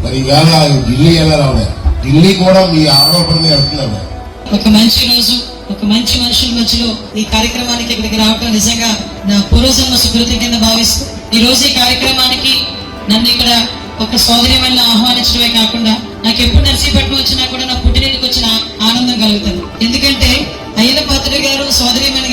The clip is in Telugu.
మరి ఇవాళ ఢిల్లీ ఎలా రావడం, ఢిల్లీ కూడా మీ ఆరోపణ మీద వెళ్తున్నాడు. ఒక మంచి రోజు, ఒక మంచి మనుషుల మధ్యలో ఈ కార్యక్రమానికి ఇక్కడికి రావడం నిజంగా నా పూర్వజన్మ సుకృతి కింద భావిస్తూ ఈ రోజు ఈ కార్యక్రమానికి నన్ను ఇక్కడ ఒక సోదరి వల్ల ఆహ్వానించడమే కాకుండా నాకు ఎప్పుడు నర్సీపట్నం వచ్చినా కూడా నా పుట్టినరోజుకి వచ్చిన ఆనందం కలుగుతుంది. ఎందుకంటే అయ్యన పాత్రుడు గారు సోదరి గారు